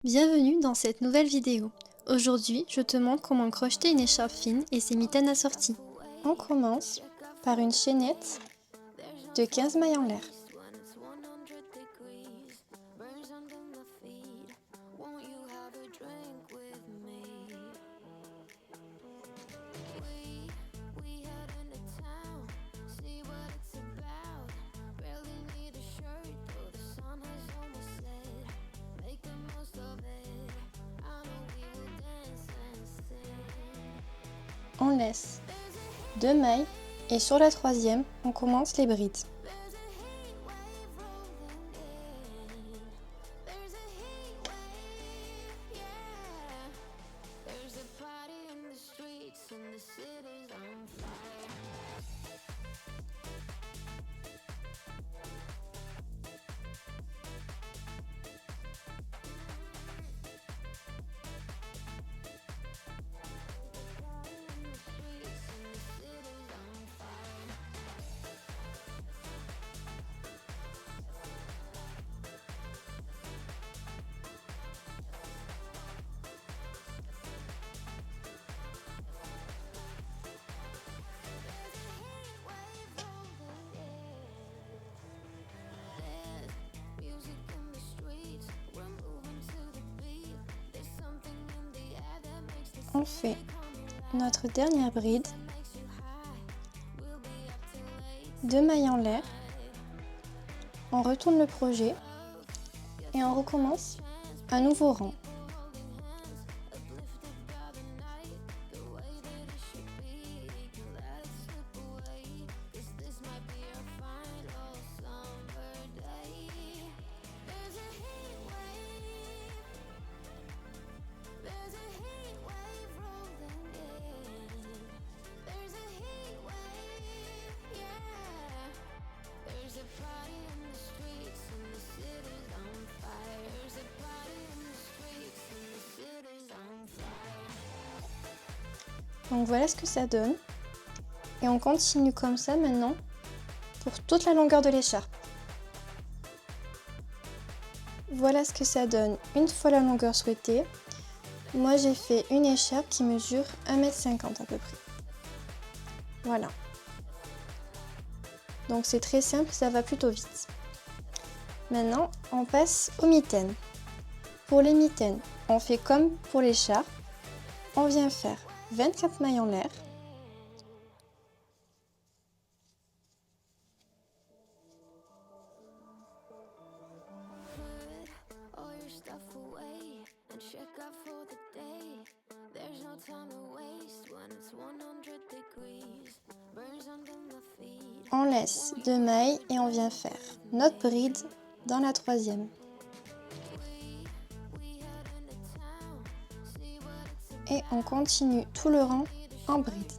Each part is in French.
Bienvenue dans cette nouvelle vidéo. Aujourd'hui, je te montre comment crocheter une écharpe fine et ses mitaines assorties. On commence par une chaînette de 15 mailles en l'air. On laisse 2 mailles et sur la troisième, on commence les brides. On fait notre dernière bride, 2 mailles en l'air, on retourne le projet et on recommence un nouveau rang. Donc voilà ce que ça donne. Et on continue comme ça maintenant pour toute la longueur de l'écharpe. Voilà ce que ça donne une fois la longueur souhaitée. Moi j'ai fait une écharpe qui mesure 1,50 m à peu près. Voilà. Donc c'est très simple, ça va plutôt vite. Maintenant on passe aux mitaines. Pour les mitaines, on fait comme pour l'écharpe. On vient faire 24 mailles en l'air. On laisse 2 mailles et on vient faire notre bride dans la troisième. Et on continue tout le rang en bride.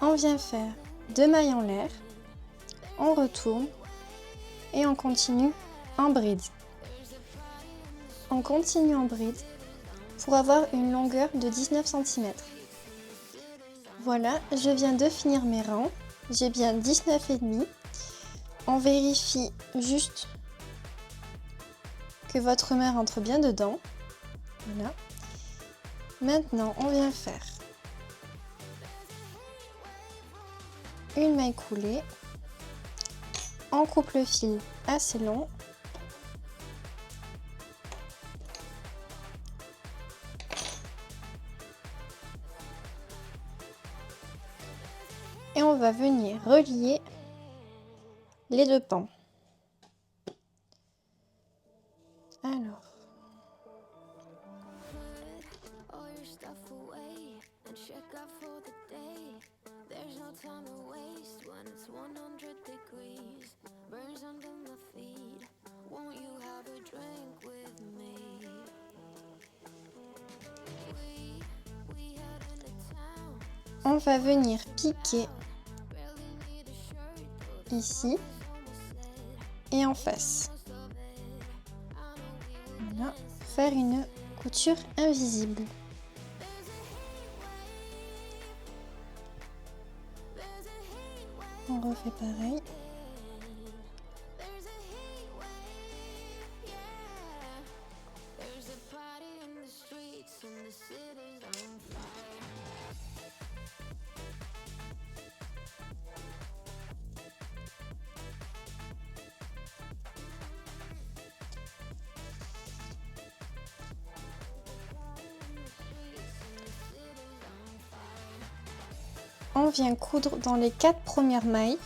On vient faire 2 mailles en l'air, on retourne et on continue en bride. On continue en bride pour avoir une longueur de 19 cm. Voilà, je viens de finir mes rangs. J'ai bien 19,5. On vérifie juste que votre main rentre bien dedans. Voilà. Maintenant, on vient faire une maille coulée. On coupe le fil assez long. Et on va venir relier les deux pans. Alors, on va venir piquer ici et en face. Voilà, faire une couture invisible. On refait pareil. On vient coudre dans les 4 premières mailles.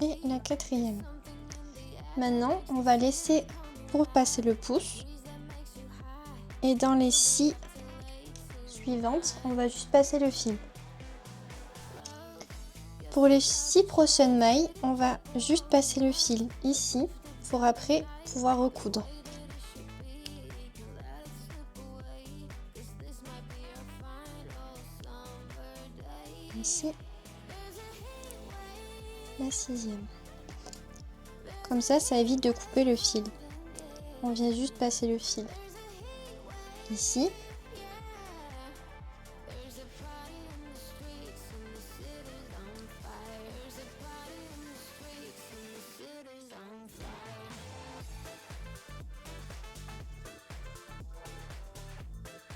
Et la 4e. Maintenant, on va laisser pour passer le pouce. Et dans les 6 suivantes, on va juste passer le fil. Pour les 6 prochaines mailles, on va juste passer le fil ici pour après pouvoir recoudre. Ici, la 6e. Comme ça évite de couper le fil. On vient juste passer le fil ici.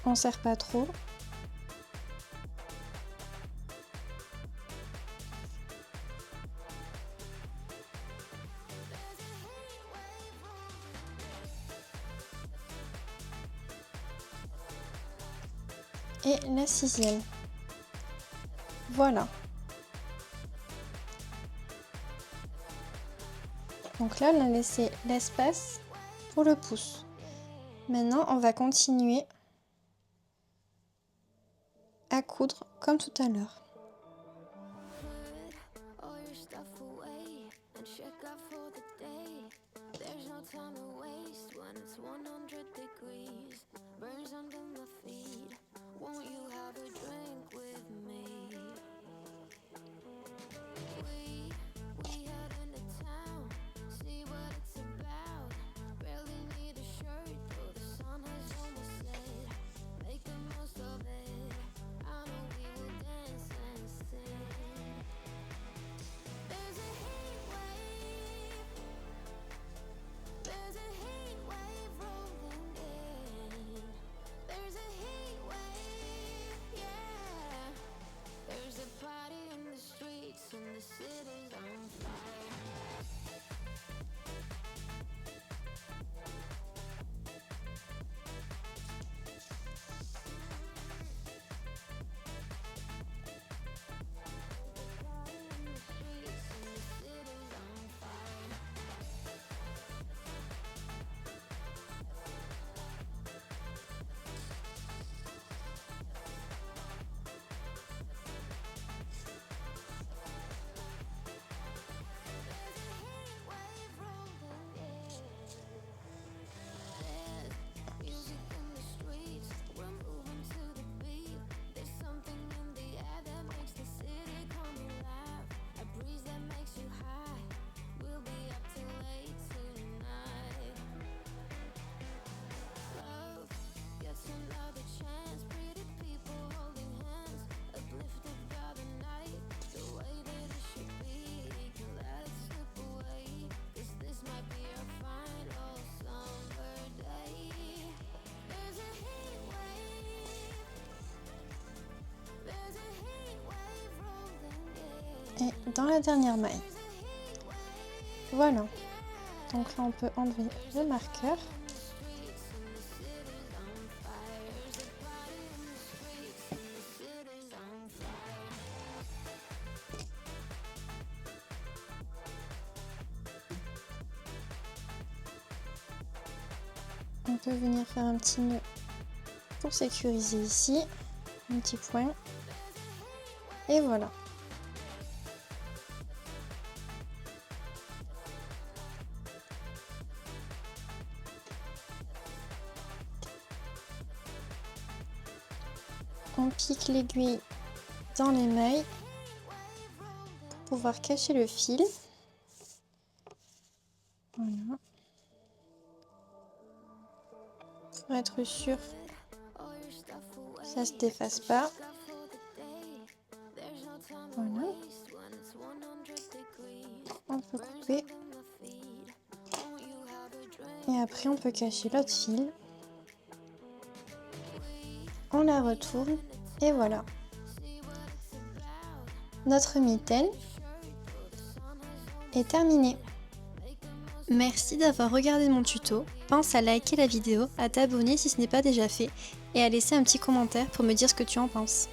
On serre pas trop. Et la 6e. Voilà. Donc là, on a laissé l'espace pour le pouce. Maintenant, on va continuer à coudre comme tout à l'heure. et dans la dernière maille. Voilà. Donc là, on peut enlever le marqueur. On peut venir faire un petit nœud pour sécuriser ici, un petit point. Et voilà. On pique l'aiguille dans les mailles pour pouvoir cacher le fil. Voilà. Pour être sûr que ça se défasse pas. Voilà. On peut couper. Et après on peut cacher l'autre fil. On la retourne et voilà. Notre mitaine est terminée. Merci d'avoir regardé mon tuto. Pense à liker la vidéo, à t'abonner si ce n'est pas déjà fait et à laisser un petit commentaire pour me dire ce que tu en penses.